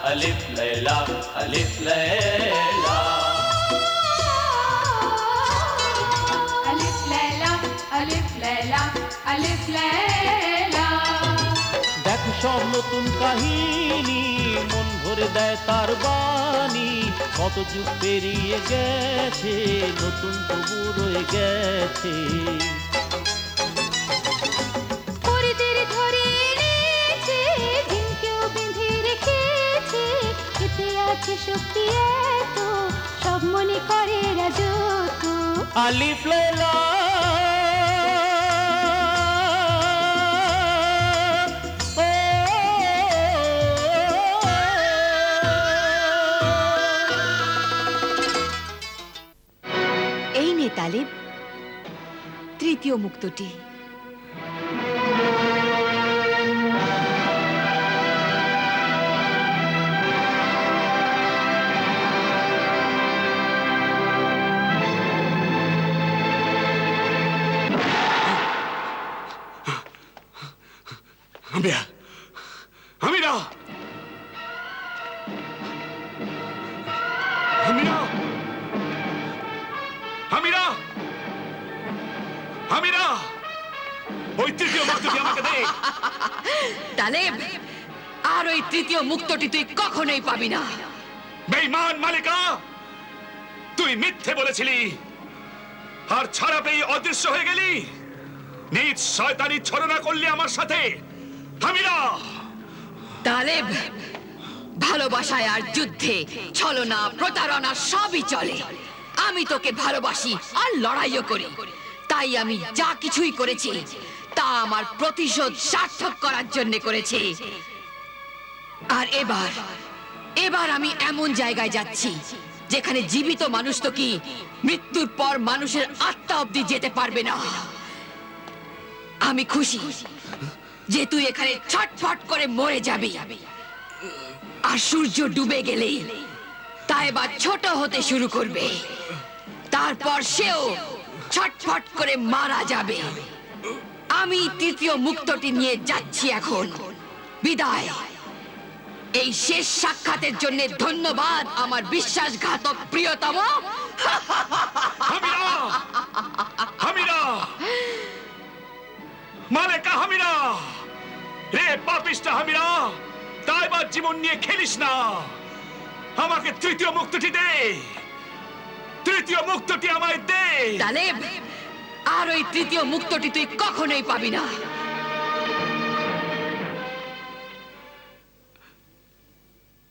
अलिफ लैला अलिफ लैला अलिफ लैला अलिफ लैला अलिफ लैला। দেখো সব নতুন কাহিনী মন ভরে দেয় তার বাণী কত যুগ পেরিয়ে গেছে নতুন তবু রয়ে গেছে পরিদের ধরে এনেছে ঝিমকেও বেঁধে রেখেছে এতে আছে শক্তি এত সব মনে করে রাজত্ব। আলিফ লাইলা এই নে তালিব তৃতীয় মুক্তটি। আমিরা আমিরা আমিরা আমিরা আমিরা ওই তৃতীয় মুক্তটি আমাকে দে। তালেব আর ওই তৃতীয় মুক্তটি তুই কখনোই পাবি না। বেঈমান মালিকা তুই মিথ্যে বলেছিলি আর ছাড়া পেয়ে অদৃশ্য হয়ে গেলি নিজ শয়তানি ছলনা করলি আমার সাথে। আমিরা তালেব ভালোবাসায় আর যুদ্ধে ছলনা প্রতারণা সবই চলে। আমি তোকে ভালোবাসি আর লড়াইও করি তাই আমি যা কিছুই করেছি তা আমার প্রতিশোধ সার্থক করার জন্য করেছি। আর এবার আমি এমন জায়গায় যাচ্ছি যেখানে জীবিত মানুষ তো কি মৃত্যুর পর মানুষের আত্মা অবধি যেতে পারবে না। আমি খুশি যে তুই এখানে ছটফট করে মরে যাবি আর সূর্য ডুবে গেলেই তা এবার ছোট হতে শুরু করবে তারপর সেও ছটফট করে মারা যাবে। আমি তৃতীয় মুক্তটি নিয়ে যাচ্ছি এখন। বিদায়। এই শেষ সাক্ষাতের জন্য ধন্যবাদ আমার বিশ্বাসঘাতক প্রিয়তম। আমিরা আমিরা মালিকা আমিরা রে পাপিষ্টা আমিরা তাই বা জীবন নিয়ে খেলিস না। আমাকে তৃতীয় মুক্তটি দে। তৃতীয় মুক্তটি আমায় দে। তালেব আর ওই তৃতীয় মুক্তটি তুই কখনোই পাবি না।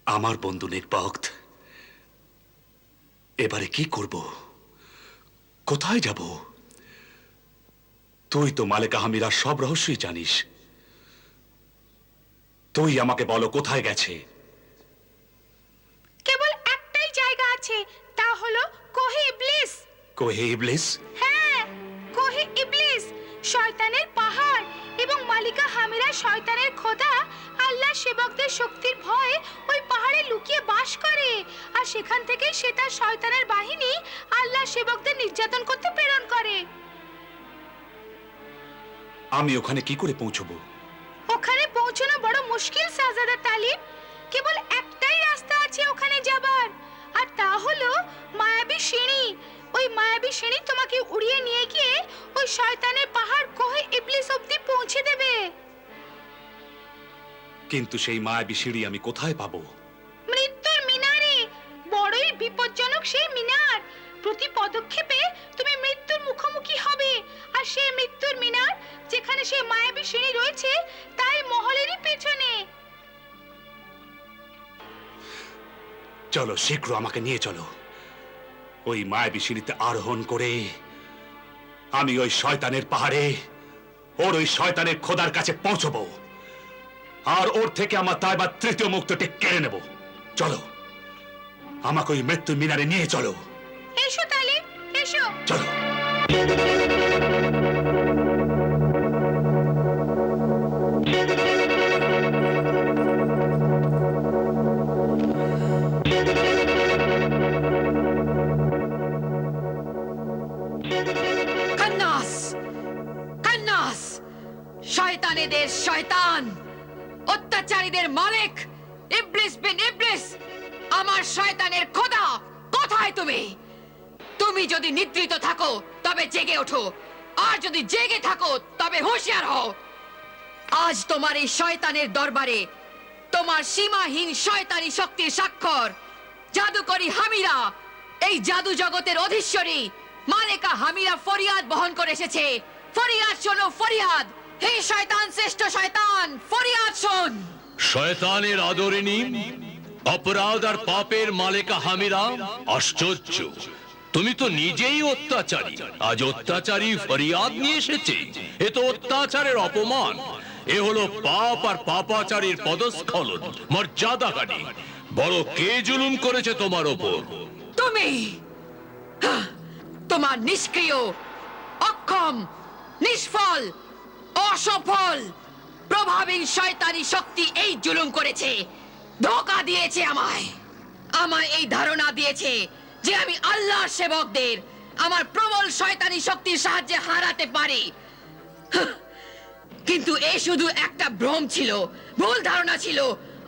আমার বন্ধু নির্বাক এবারে কি করব কোথায় যাব? তুই তো মালিকা আমিরার সব রহস্যই জানিস। তুই আমাকে বলো কোথায় গেছে। কেবল একটাই জায়গা আছে তা হলো কোহে ইবলিস। কোহে ইবলিস? হ্যাঁ কোহে ইবলিস শয়তানের পাহাড় এবং মালিকা হামিরা শয়তানের খোদা আল্লাহ সেবকদের শক্তির ভয়ে ওই পাহাড়ে লুকিয়ে বাস করে আর সেখান থেকেই সে তার শয়তানের বাহিনী আল্লাহ সেবকদের নির্যাতন করতে প্রেরণ করে। আমি ওখানে কি করে পৌঁছবো? ওখানে পৌঁছানো বড় মুশকিল শাহজাদা তালিব। কেবল একটাই রাস্তা আছে ওখানে যাবার আর তা হলো মায়াবী সিঁড়ি। ওই মায়াবী সিঁড়ি তোমাকে উড়িয়ে নিয়ে গিয়ে ওই শয়তানের পাহাড় কোহে ইবলিস অবধি পৌঁছে দেবে। কিন্তু সেই মায়াবী সিঁড়ি আমি কোথায় পাবো? মৃত্যুর মিনারে। বড়ই বিপজ্জনক সেই মিনার। প্রতি পদক্ষেপে তুমি মৃত্যুর মুখোমুখি হবে আর সেই মৃত্যুর মিনার যেখানে সেই মায়াবী সিঁড়ি রয়েছে তাই মহলেরই পেছনে। চলো শীঘ্র আমাকে নিয়ে চলো। ওই মায়াবী সিঁড়িতে আরোহণ করে আমি ওই শয়তানের পাহাড়ে ওর ওই শয়তানের খোদার কাছে পৌঁছবো আর ওর থেকে আমার তাইবা তৃতীয় মুক্তটি কেড়ে নেব। চলো আমাকে ওই মৃত্যু মিনারে নিয়ে চলো। এসো তালিব এসো। চলো। খান্নাস খান্নাস শয়তানেদের শয়তান অত্যাচারীদের মালিক ইবলিস বিন ইবলিস, আমার শয়তানের খোদা, কোথায় তুমি? তুমি যদি নিদ্রিত থাকো তবে জেগে ওঠো, আর যদি জেগে থাকো তবে হুঁশিয়ার হও। আজ তোমার এই শয়তানের দরবারে তোমার সীমাহীন শয়তানি শক্তির স্বাক্ষর জাদুকরী হামিরা, এই জাদু জগতের অধীশ্বরী মালেকা হামিরা ফরিয়াদ বহন করে এসেছে। ফরিয়াদ শোনো, ফরিয়াদ। হে শয়তান, শ্রেষ্ঠ শয়তান, ফরিয়াদ শোন। শয়তানের আদরিনী, অপরাধ আর পাপের মালেকা হামিরা, আশ্চর্য, তুমি তো নিজেই অত্যাচারী, আজ অত্যাচারী ফরিয়াদ নিয়ে এসেছে। এ তো অত্যাচারের অপমান, এ হলো পাপ আর পাপাচারীর পদস্খলন, মর্যাদাহানি। বড় কে জুলুম করেছে তোমার ওপর? তুমি তোমার নিষ্ক্রিয়, অক্ষম, নিষ্ফল, অসফল, প্রভাবহীন শয়তানি শক্তি এই জুলুম করেছে, ধোঁকা দিয়েছে আমায়। আমায় এই ধারণা দিয়েছে যে আমি আল্লাহর সেবকদের আমার প্রবল শয়তানি শক্তির সাহায্যে হারাতে পারি। কিন্তু এ শুধু একটা ভ্রম ছিল, ভুল ধারণা ছিল,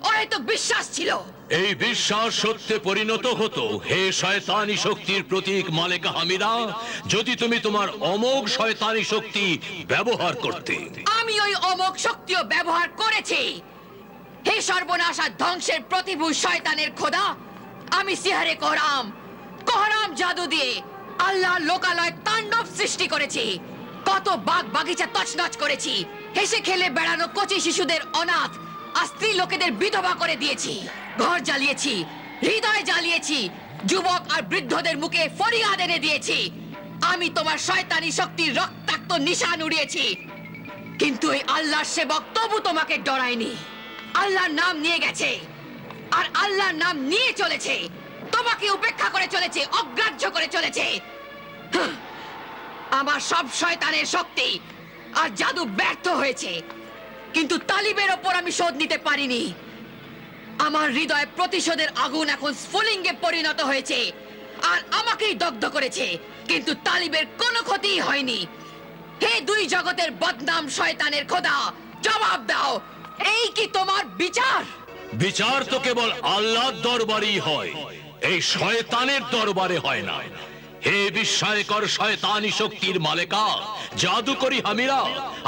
হয়তো বিশ্বাস ছিল। এই বিশ্বাস সত্যে পরিণত হতো, হে শয়তানি শক্তির প্রতীক মালেকা হামিরা, যদি তুমি তোমার অমোঘ শয়তানি শক্তি ব্যবহার করতে। আমি ওই অমোঘ শক্তিও ব্যবহার করেছি। হে সর্বনাশ আর ধ্বংসের প্রতিভূ শয়তানের খোদা, আমি সিহারে কোহরাম জাদু দিয়ে আল্লাহর লোকালয় তাণ্ডব সৃষ্টি করেছি। কত বাগ বাগিচা তছনছ করেছি, হেসে খেলে বেড়ানো কচি শিশুদের অনাথ আর স্ত্রী লোকেদের বিধবা করে দিয়েছি। ঘর জ্বালিয়েছি, হৃদয় জ্বালিয়েছি, যুবক আর বৃদ্ধদের মুখে ফরিয়াদ এনে দিয়েছি। আমি তোমার শয়তানি শক্তির রক্তাক্ত নিশান উড়িয়েছি, কিন্তু এই আল্লাহর সেবক তবু তোমাকে ডরায়নি। আল্লাহর নাম নিয়ে গেছে আর আল্লাহর নাম নিয়ে চলেছে, তোমাকে উপেক্ষা করে চলেছে, অগ্রাহ্য করে চলেছে। হাহ, আমার সব শয়তানের শক্তি আর জাদু ব্যর্থ হয়েছে, কিন্তু তালিবের ওপর আমি শোধ নিতে পারিনি। আমার হৃদয় প্রতিশোধের আগুন এখন স্ফুলিঙ্গে পরিণত হয়েছে আর আমাকেই দগ্ধ করেছে, কিন্তু তালিবের কোনো ক্ষতি হয়নি। হে দুই জগতের বদনাম শয়তানের খোদা, জবাব দাও, এই কি তোমার বিচার? বিচার তো কেবল আল্লাহর দরবারেই হয়, এই শয়তানের দরবারে হয় না। হে বিস্ময়কর শয়তানি শক্তির মালেকা, জাদুকরী হামিরা,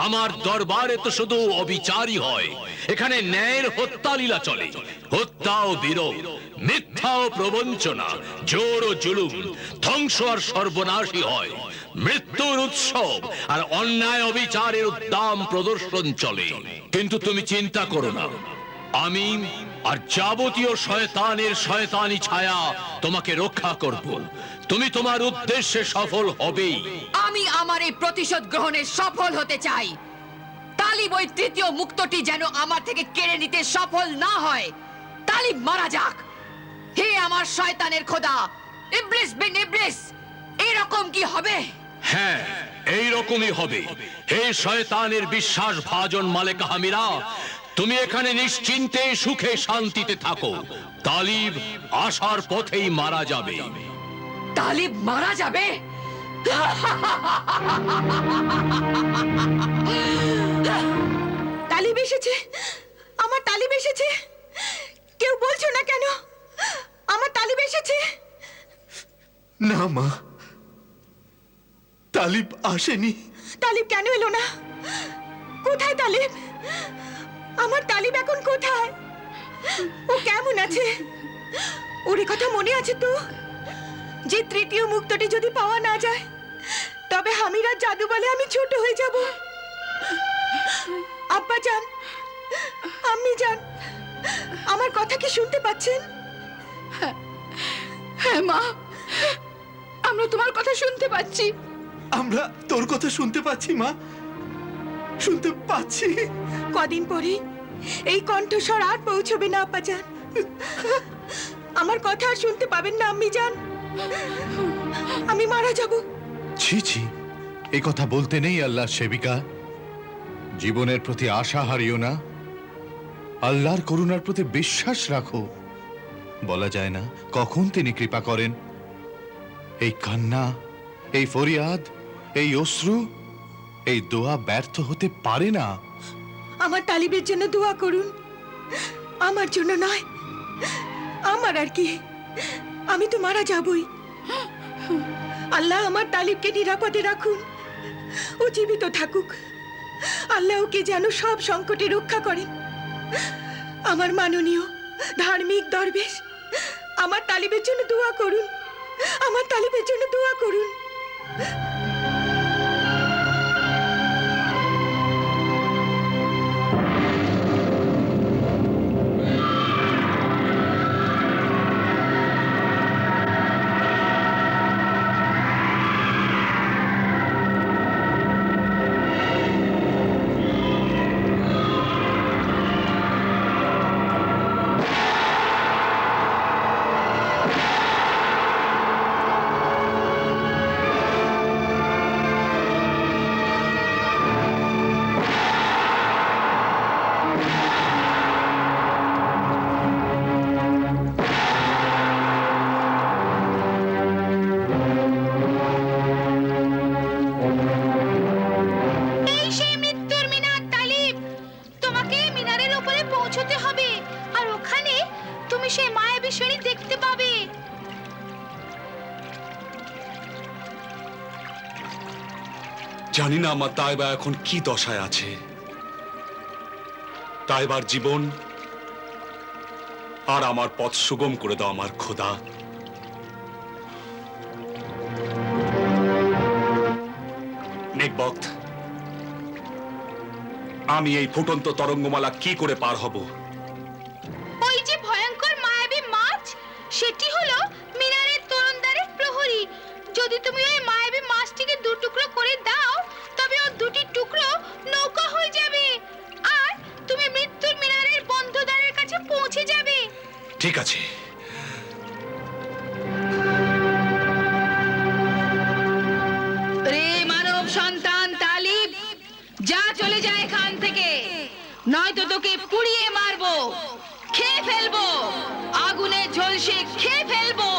আমার দরবারে তো শুধু অবিচারই হয়। এখানে ন্যায়ের হত্যা লীলা চলে, হত্যা ও বিরোধ, মিথ্যা ও প্রবঞ্চনা, জোর ও জুলুম, ধ্বংস আর সর্বনাশই হয়। মৃত্যুর উৎসব আর অন্যায় অবিচারের উদ্দাম প্রদর্শন চলে। কিন্তু তুমি চিন্তা করো না, আমি আর যাবতীয় শয়তানের শয়তানি ছায়া তোমাকে রক্ষা করব। তুমি তোমার উদ্দেশ্যে সফল হবেই। আমি আমার এই প্রতিশোধ গ্রহণে সফল হতে চাই। তালিব ওই তৃতীয় মুক্তটি যেন আমার থেকে কেড়ে নিতে সফল না হয়। তালিব মারা যাক। হে আমার শয়তানের খোদা, ইবলিস বিন ইবলিস, এরকম কি হবে? হ্যাঁ, এই রকমই হবে। হে শয়তানের বিশ্বাস ভাজন মালেকা হামিরা, তুমি এখানে নিশ্চিন্তে সুখে শান্তিতে থাকো। তালিব আসার পথেই মারা যাবে। তালিব মারা যাবে? তালিব এসেছে, আমার তালিব এসেছে। কেউ বলছো না কেন? আমার তালিব এসেছে। না মা, তালিব আসেনি। তালিব কেন এলো না? কোথায় তালিব? আমার তালিব এখন কোথায়? ও কেমন আছে? ওর কথা মনে আছে তো, যে তৃতীয় মুক্তটি যদি পাওয়া না যায় তবে হামিরার জাদু বলে আমি ছোট হয়ে যাব। আব্বা জান, আম্মি জান, আমার কথা কি শুনতে পাচ্ছেন? হ্যাঁ মা, আমরা তোমার কথা শুনতে পাচ্ছি। আমরা তোর কথা শুনতে পাচ্ছি মা, শুনতে পাচ্ছি। কদিন পরে এই কণ্ঠস্বর আর পৌঁছবে না আব্বা জান। আমার কথা আর শুনতে পাবেন না আম্মি জান। আমি মারা যাব। ছি ছি, এই কথা বলতে নেই আল্লাহর সেবিকা। জীবনের প্রতি আশা হারিও না, আল্লাহর করুণার প্রতি বিশ্বাস রাখো। বলা যায় না কখন তিনি কৃপা করেন। এই কান্না, এই ফরিয়াদ, এই অশ্রু, এই দোয়া ব্যর্থ হতে পারে না। আমার তালিবের জন্য দোয়া করুন। আমার জন্য নয়, আমার আর কি, আমি তো মারা যাবই। আল্লাহ আমার তালিবকে নিরাপদে রাখুন, ও জীবিত থাকুক। আল্লাহ ওকে যেন সব সংকটে রক্ষা করেন। আমার মাননীয় ধার্মিক দরবেশ, আমার তালিবের জন্য দোয়া করুন, আমার তালিবের জন্য দোয়া করুন। এই সেই মৃত্যুর মিনার তালিব, তোমাকে মিনারের উপরে পৌঁছতে হবে, আর ওখানে তুমি সেই মায়াবী সিঁড়ি দেখতে পাবে। জানি না আমার তাইবা এখন কি দশায় আছে। তাইবার জীবন আর আমার পথ সুগম করে দাও আমার খোদা। নেকবক্ত, আমি এই ফুটন্ত তরঙ্গমালা কি করে পার হব? ওই যে ভয়ঙ্কর মায়াবী মাছ, সেটি হলো মিনারের তোরণদ্বারের প্রহরী। যদি তুমি ওই মায়াবী মাছটিকে দু টুকরো করে দাও, তবে ও দুটি টুকরো নৌকা হয়ে যাবে, আর তুমি মৃত্যুর মিনারের বন্ধ দ্বারের কাছে পৌঁছে যাবে। ঠিক আছে। রে মানব সন্তান তালিব, যা চলে যায় এখান থেকে, নয়তো তোকে পুড়িয়ে মারবো, খেয়ে ফেলবো, আগুনে ঝলসে খেয়ে ফেলবো।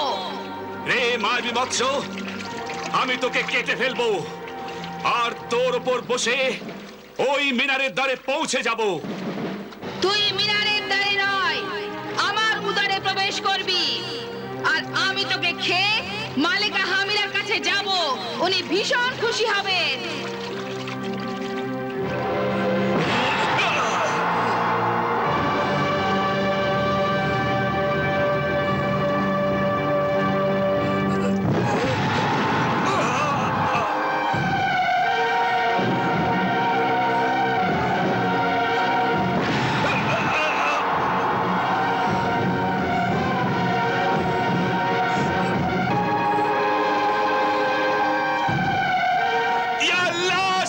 রে মায়াবী মৎস্য, আমি তোকে কেটে ফেলবো, আর তোর উপর বসে ওই মিনারের দ্বারে পৌঁছে যাব। তুই মিনারের দ্বারে নয়, আমার উদরে প্রবেশ করবি, আর আমি তোকে খেয়ে মালিকা হামিরার কাছে যাব। উনি ভীষণ খুশি হবেন। ইয়া আল্লাহ!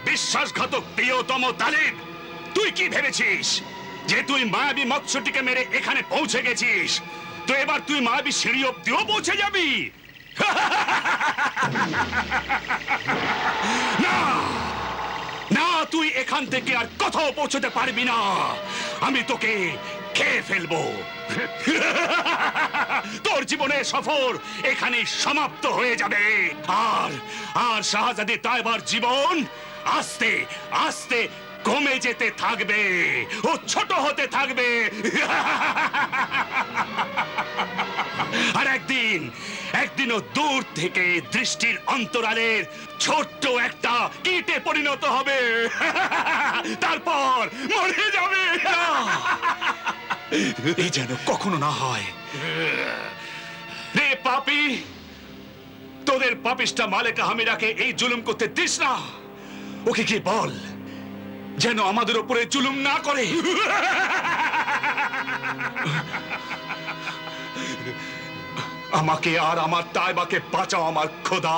বিশ্বাসঘাতক প্রিয়তম তালিব, তুই কি ভেবেছিস যে তুই মায়াবী মৎস্যটিকে মেরে এখানে পৌঁছে গেছিস, তো এবার তুই মায়াবী সিঁড়ি অব্দিও পৌঁছে যাবি? না না, তুই এখান থেকে আর কোথাও পৌঁছতে পারবি না। আমি তোকে খেয়ে ফেলবো। তোর জীবনের সফর এখানে সমাপ্ত হয়ে যাবে। আর আর শাহজাদি তাইবার জীবন আস্তে আস্তে কমে যেতে থাকবে, ও ছোট হতে থাকবে। আর একদিন ও দূর থেকে দৃষ্টির অন্তরালের ছোট্ট একটা কীটে পরিণত হবে। তারপর মরে যাবে। এই যেন কখনো না হয়। রে পাপী, তোদের পাপিষ্টা মালেকা হামিরাকে এই জুলুম করতে দিস না। ওকে কি বল যেন আমাদের উপরে জুলুম না করে। আমাকে আর আমার তাইবাকে বাঁচাও আমার খোদা।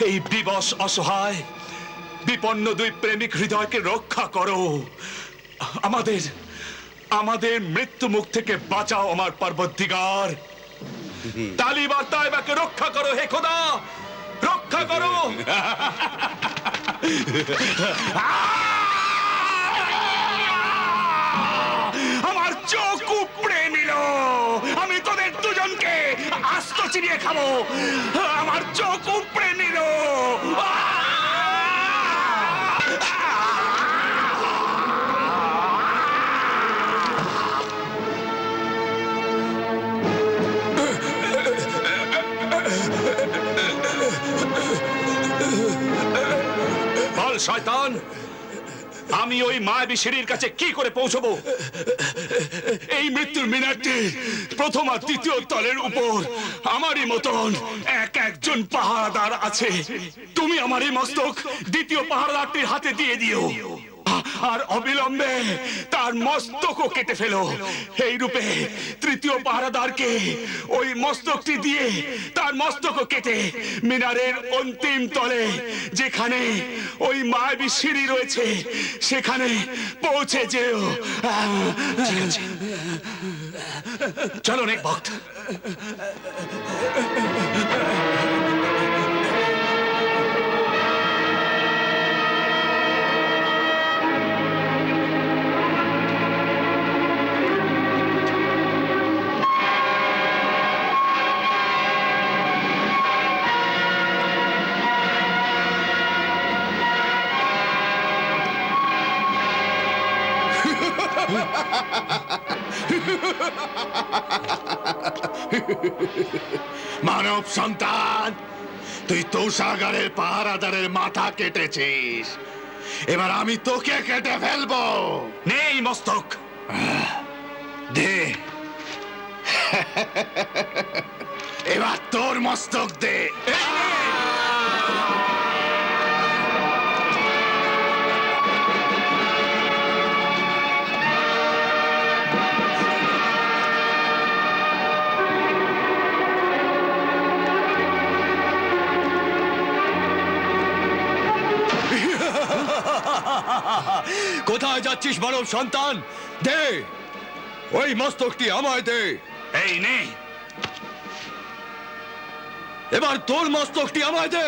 এই বিবশ অসহায় বিপন্ন দুই প্রেমিক হৃদয়কে রক্ষা করো। আমাদের মৃত্যু মুখ থেকে বাঁচাও আমার পরবর্তীগার। তালিব আর তাইবাকে রক্ষা করো হে খোদা, রক্ষা করো। আমার চোখ উপড়ে নিল। আমি তোদের দুজনকে আস্ত চিনিয়ে খাবো। আমার চোখ উপড়ে নিল। বল শয়তান, আমি ওই মায়াবী সিঁড়ির কাছে কি করে পৌঁছবো? এই মৃত্যুর মিনারটি প্রথম আর দ্বিতীয় তলের উপর আমারই মতন একজন পাহারাদার আছে। তুমি আমার এই মস্তক দ্বিতীয় পাহারাদারটির হাতে দিয়ে দিও, আর অবিলম্বে তার মস্তকও কেটে ফেলো। এই রূপে তৃতীয় পাহারাদারকে ওই মস্তকটি দিয়ে তার মস্তকও কেটে মিনারের অন্তিম তলে যেখানে ওই মায়াবী সিঁড়ি রয়েছে সেখানে পৌঁছে যেও। ঠিক আছে, চলো নেক ভক্ত। মানব সন্তান, তুই তোষাগারের পাহারাদারের মাথা কেটেছিস, এবার আমি তোকে কেটে ফেলবো। নেই মস্তক দে। এবার তোর মস্তক দে। কোথায় যাচ্ছিস মানব সন্তান? দে ওই মস্তকটি আমায় দে। এই নে, এবার তোর মস্তকটি আমায় দে।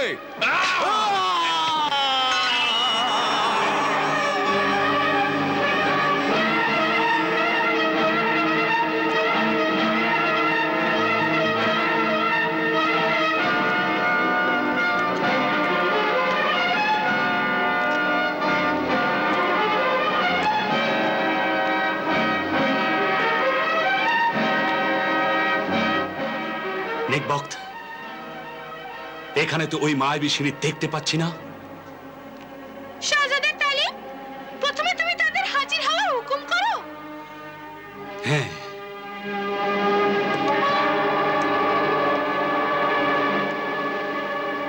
নেক ভক্ত, এখানে তো ওই মায়াবী সিঁড়ি দেখতে পাচ্ছি না। শাহজাদা তালিব, প্রথমে তুমি তাদের হাজির হওয়ার হুকুম করো। হ্যাঁ,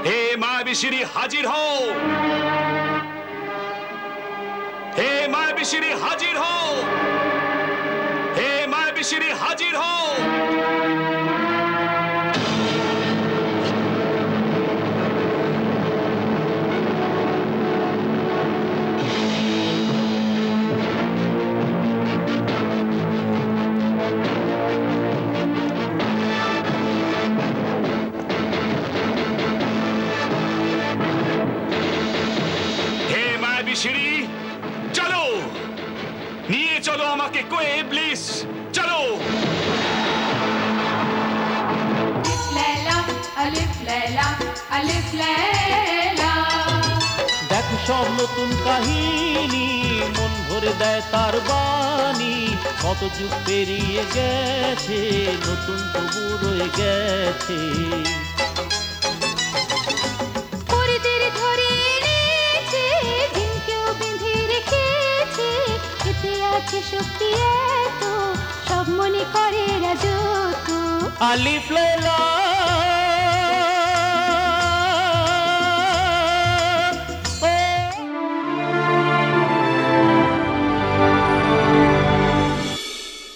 হে মায়াবী সিঁড়ি হাজির হও। হে মায়াবী সিঁড়ি হাজির হও। হে মায়াবী সিঁড়ি হাজির হও। টেক ওয়ে ইবলিস, চলো। দেখো সব নতুন কাহিনী, মন ভরে দেয় তার বাণী। কত যুগ পেরিয়ে গেছে, নতুন তবু রয়ে গেছে। পরিদের ধরে এনেছে, ঝিমকেও বেঁধে রেখেছে। এতে আছে শক্তি এত, সব মনে করে রাজত্ব। আলিফ লাইলা